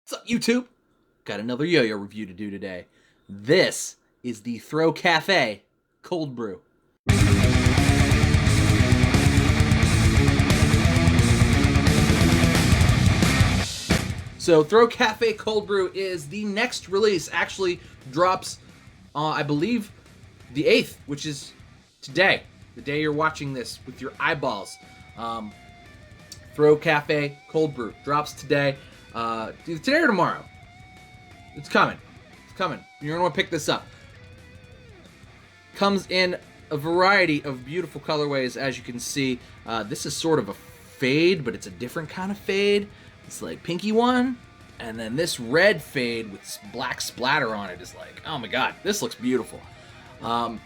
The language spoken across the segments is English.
What's up, YouTube? Got another yo-yo review to do today. This is the Throw Cafe Cold Brew. So Throw Cafe Cold Brew is the next release. Actually drops, I believe, the 8th, which is today. The day you're watching this with your eyeballs. Throw Cafe Cold Brew drops today. Either today or tomorrow. It's coming. It's coming. You're going to want to pick this up. Comes in a variety of beautiful colorways, as you can see. This is sort of a fade, but it's a different kind of fade. It's like pinky one. And then this red fade with black splatter on it is like, oh my god, this looks beautiful. I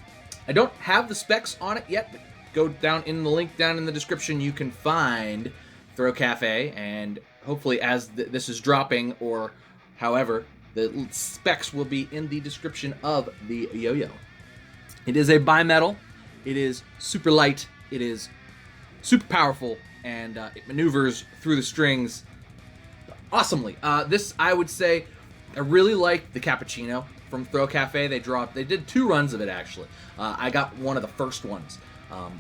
don't have the specs on it yet, but go down in the link down in the description. You can find Throw Cafe, and hopefully as this is dropping, or however, the specs will be in the description of the yo-yo. It is a bimetal. It is super light. It is super powerful, and it maneuvers through the strings awesomely. This, I would say, I really like the cappuccino from Throw Cafe. They did 2 runs of it, actually. I got one of the first ones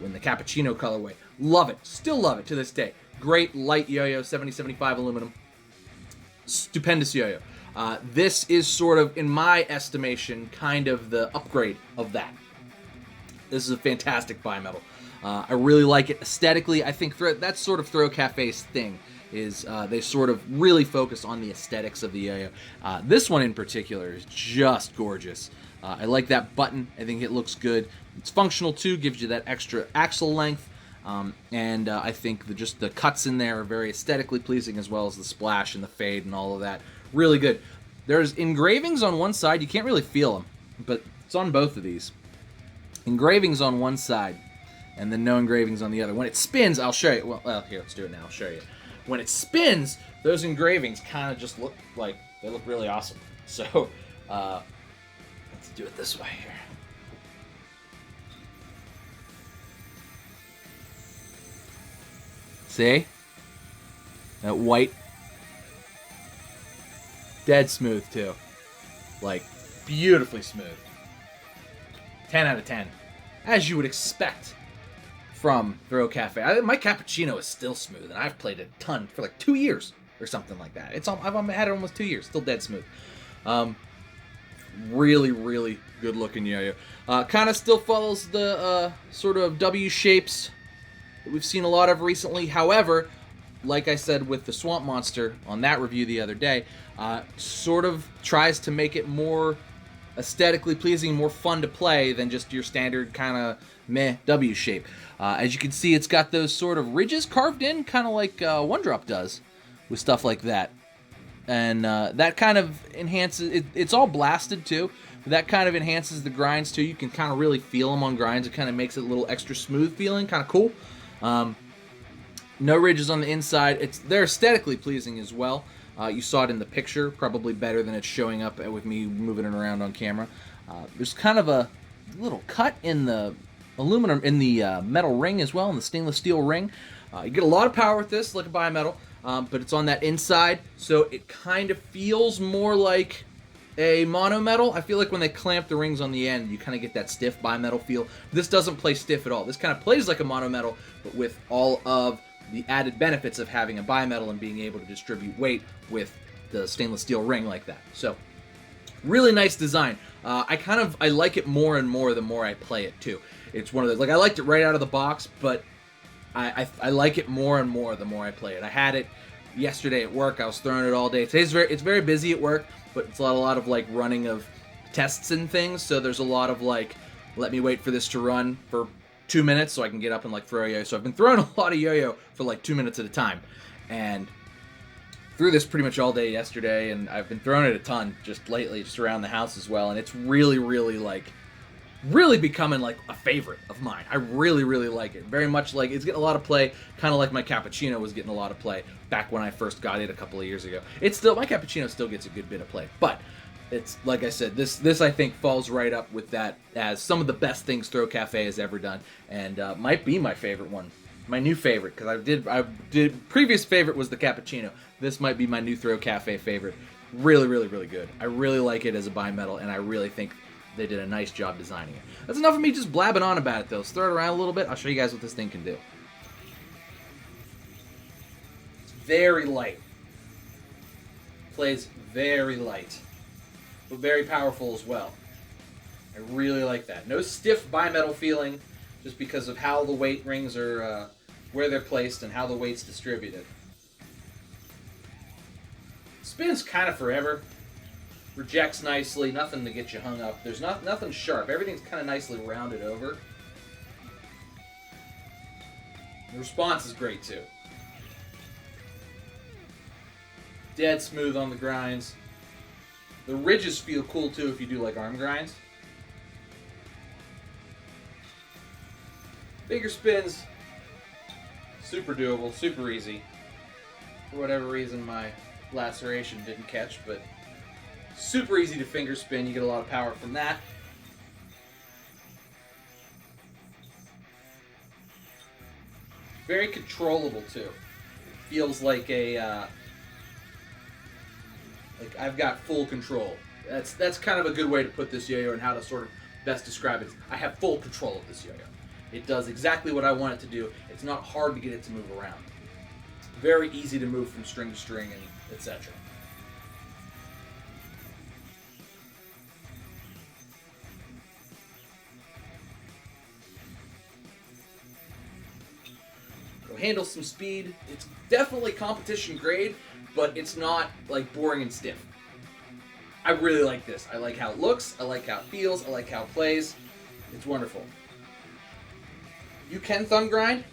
in the cappuccino colorway. Love it. Still love it to this day. Great light yo-yo, 7075 aluminum. Stupendous yo-yo. This is sort of, in my estimation, kind of the upgrade of that. This is a fantastic bimetal. I really like it aesthetically. I think that's sort of Throw Cafe's thing, is they sort of really focus on the aesthetics of the yo-yo. This one in particular is just gorgeous. I like that button. I think it looks good. It's functional too, gives you that extra axle length. And I think just the cuts in there are very aesthetically pleasing, as well as the splash and the fade and all of that. Really good. There's engravings on one side. You can't really feel them, but it's on both of these. Engravings on one side, and then no engravings on the other. When it spins, I'll show you. Well, here, let's do it now. I'll show you. When it spins, those engravings kind of just look like they look really awesome. So let's do it this way here. See? That white. Dead smooth, too. Like, beautifully smooth. 10 out of 10. As you would expect from Throw Cafe. My cappuccino is still smooth, and I've played it a ton for like 2 years or something like that. I've had it almost 2 years. Still dead smooth. Really, really good looking yo-yo. Kind of still follows the sort of W shapes that we've seen a lot of recently. However, like I said with the Swamp Monster on that review the other day, sort of tries to make it more aesthetically pleasing, more fun to play than just your standard kind of meh W shape. As you can see, it's got those sort of ridges carved in, kind of like One Drop does with stuff like that. And that kind of enhances, it's all blasted too, but that kind of enhances the grinds too. You can kind of really feel them on grinds. It kind of makes it a little extra smooth feeling, kind of cool. No ridges on the inside. They're aesthetically pleasing as well. You saw it in the picture, probably better than it's showing up with me moving it around on camera. There's kind of a little cut in the aluminum, in the metal ring as well, in the stainless steel ring. You get a lot of power with this, like a bimetal, but it's on that inside, so it kind of feels more like a monometal. I feel like when they clamp the rings on the end, you kind of get that stiff bimetal feel. This doesn't play stiff at all. This kind of plays like a monometal, but with all of the added benefits of having a bimetal and being able to distribute weight with the stainless steel ring like that. So, really nice design. I like it more and more the more I play it too. It's one of those, like, I liked it right out of the box, but I like it more and more the more I play it. I had it yesterday at work. I was throwing it all day. It's very busy at work, but it's a lot of like running of tests and things. So there's a lot of like, let me wait for this to run for 2 minutes so I can get up and like throw a yo-yo. So I've been throwing a lot of yo-yo for like 2 minutes at a time, and threw this pretty much all day yesterday, and I've been throwing it a ton just lately, just around the house as well, and it's really becoming like a favorite of mine. I really like it. Very much like it's getting a lot of play, kind of like my cappuccino was getting a lot of play back when I first got it a couple of years ago. My cappuccino still gets a good bit of play, but it's, like I said, this I think falls right up with that as some of the best things Throw Cafe has ever done, and might be my favorite one my new favorite, because I did previous favorite was the cappuccino. This might be my new Throw Cafe favorite. Really, really, really good. I really like it as a bimetal, and I really think they did a nice job designing it. That's enough of me just blabbing on about it, though. Let's throw it around a little bit. I'll show you guys what this thing can do. It's very light. Plays very light, but very powerful as well. I really like that. No stiff bimetal feeling, just because of how the weight rings are, where they're placed and how the weight's distributed. Spins kind of forever. Rejects nicely. Nothing to get you hung up. There's nothing sharp. Everything's kind of nicely rounded over. The response is great too. Dead smooth on the grinds. The ridges feel cool too if you do like arm grinds. Bigger spins, super doable, super easy. For whatever reason, my laceration didn't catch, but super easy to finger spin. You get a lot of power from that. Very controllable too. It feels like a like I've got full control. That's kind of a good way to put this yo-yo and how to sort of best describe it. I have full control of this yo-yo. It does exactly what I want it to do. It's not hard to get it to move around. Very easy to move from string to string and etc. So handles some speed. It's definitely competition grade, but it's not like boring and stiff. I really like this. I like how it looks. I like how it feels. I like how it plays. It's wonderful. You can thumb grind,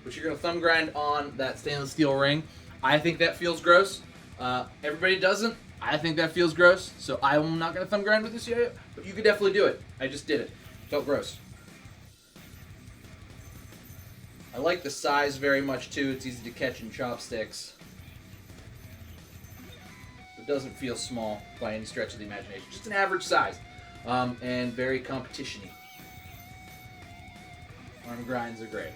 but you're going to thumb grind on that stainless steel ring. I think that feels gross. Everybody doesn't. I think that feels gross, so I'm not going to thumb grind with this yo-yo, but you could definitely do it. I just did it. Felt gross. I like the size very much too. It's easy to catch in chopsticks. It doesn't feel small by any stretch of the imagination. Just an average size, and very competition-y. Arm grinds are great.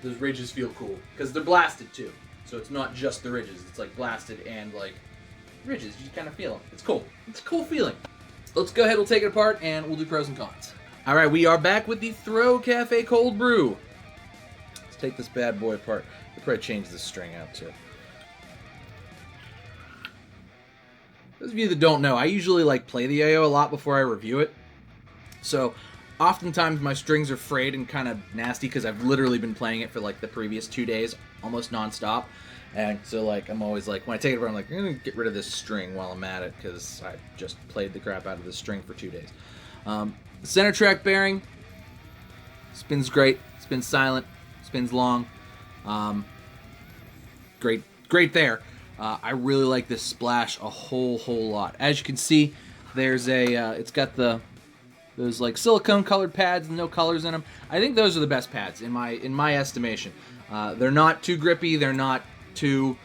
Those ridges feel cool because they're blasted too. So it's not just the ridges. It's like blasted and like ridges. You kind of feel them. It's cool. It's a cool feeling. Let's go ahead. We'll take it apart and we'll do pros and cons. All right, we are back with the Throw Cafe Cold Brew. Let's take this bad boy apart. We'll probably change this string out too. Those of you that don't know, I usually like play the yo-yo a lot before I review it. So oftentimes my strings are frayed and kind of nasty because I've literally been playing it for like the previous 2 days, almost nonstop. And so like I'm always like, when I take it apart, I'm like, I'm gonna get rid of this string while I'm at it because I just played the crap out of this string for 2 days. Center track bearing spins great, spins silent, spins long. Great there. I really like this splash a whole lot. As you can see, there's a it's got those like silicone colored pads and no colors in them. I think those are the best pads in my estimation. They're not too grippy. They're not too.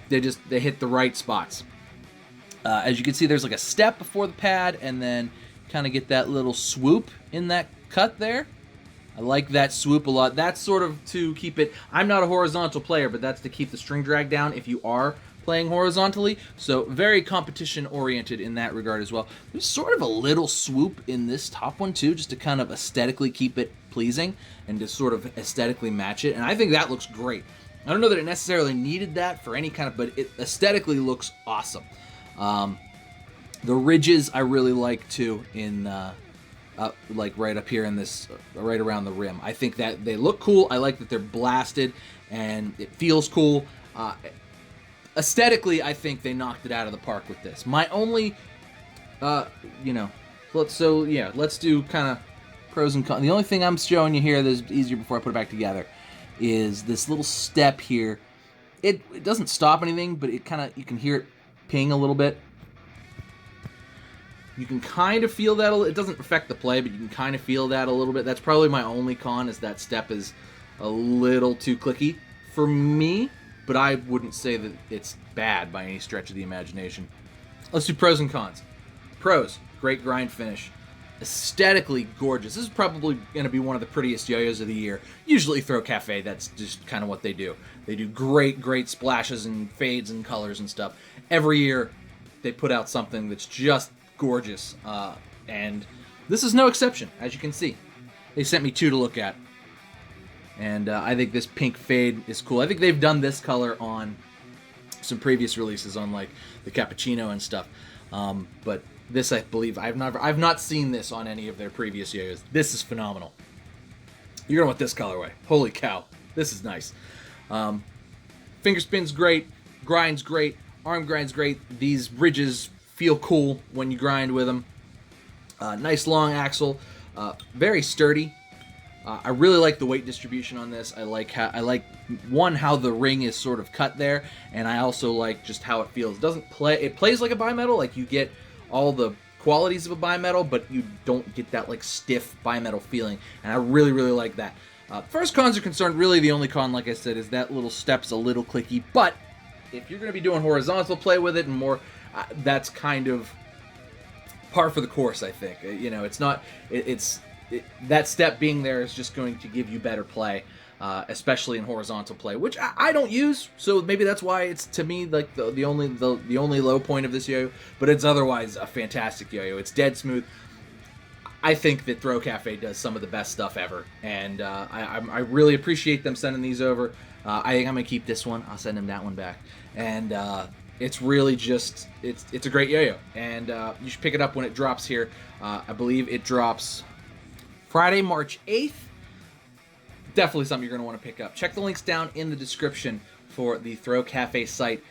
They hit the right spots. As you can see, there's like a step before the pad, and then kind of get that little swoop in that cut there. I like that swoop a lot. That's sort of to keep it. I'm not a horizontal player, but that's to keep the string drag down if you are playing horizontally. So very competition oriented in that regard as well. There's sort of a little swoop in this top one too, just to kind of aesthetically keep it pleasing and to sort of aesthetically match it. And I think that looks great. I don't know that it necessarily needed that for any kind of, but it aesthetically looks awesome. The ridges I really like too in like right up here in this, right around the rim. I think that they look cool. I like that they're blasted and it feels cool. Aesthetically, I think they knocked it out of the park with this. My only, let's do kind of pros and cons. The only thing I'm showing you here that's easier before I put it back together is this little step here. It doesn't stop anything, but it kind of, you can hear it ping a little bit. You can kind of feel that. It doesn't affect the play, but you can kind of feel that a little bit. That's probably my only con, is that step is a little too clicky for me, but I wouldn't say that it's bad by any stretch of the imagination. Let's do pros and cons. Pros, great grind finish. aesthetically gorgeous. This is probably going to be one of the prettiest yo-yos of the year. Usually Throw Cafe, that's just kind of what they do. They do great splashes and fades and colors and stuff. Every year they put out something that's just gorgeous, and this is no exception, as you can see. They sent me 2 to look at, and I think this pink fade is cool. I think they've done this color on some previous releases on like the cappuccino and stuff, but this, I believe, I've not seen this on any of their previous yo-yos. This is phenomenal. You're gonna want this colorway. Holy cow, this is nice. Finger spin's great, grind's great, arm grind's great. These ridges feel cool when you grind with them. Nice long axle, very sturdy. I really like the weight distribution on this. I like how how the ring is sort of cut there, and I also like just how it feels. It plays like a bimetal, like you get all the qualities of a bimetal, but you don't get that like stiff bimetal feeling, and I really like that. Far as cons are concerned, really the only con, like I said, is that little step's a little clicky, but if you're going to be doing horizontal play with it and more, that's kind of par for the course, I think. You know, it's not, that step being there is just going to give you better play, especially in horizontal play, which I don't use, so maybe that's why it's, to me, like the only low point of this yo-yo, but it's otherwise a fantastic yo-yo. It's dead smooth. I think that Throw Cafe does some of the best stuff ever, and I really appreciate them sending these over. I think I'm going to keep this one. I'll send him that one back. And it's really just, it's a great yo-yo, and you should pick it up when it drops here. I believe it drops Friday, March 8th. Definitely something you're going to want to pick up. Check the links down in the description for the Throw Cafe site.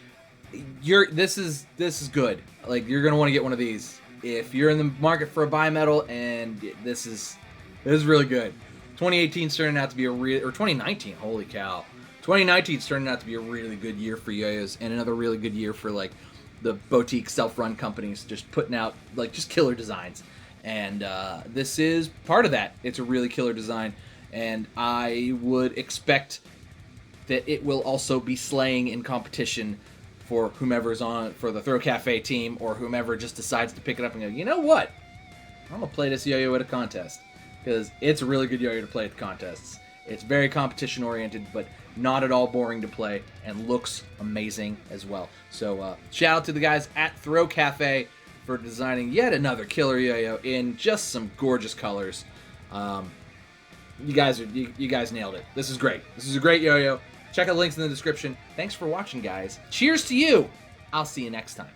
This is good. Like, you're going to want to get one of these if you're in the market for a bimetal, and this is really good. 2018's turning out to be or 2019, holy cow. 2019's turning out to be a really good year for yo-yos, and another really good year for like the boutique self-run companies just putting out like just killer designs. And this is part of that. It's a really killer design, and I would expect that it will also be slaying in competition for whomever's on for the Throw Cafe team, or whomever just decides to pick it up and go, you know what? I'm gonna play this yo-yo at a contest, because it's a really good yo-yo to play at the contests. It's very competition oriented, but not at all boring to play, and looks amazing as well. So shout out to the guys at Throw Cafe for designing yet another killer yo-yo in just some gorgeous colors. You guys nailed it. This is great. This is a great yo-yo. Check out the links in the description. Thanks for watching, guys. Cheers to you. I'll see you next time.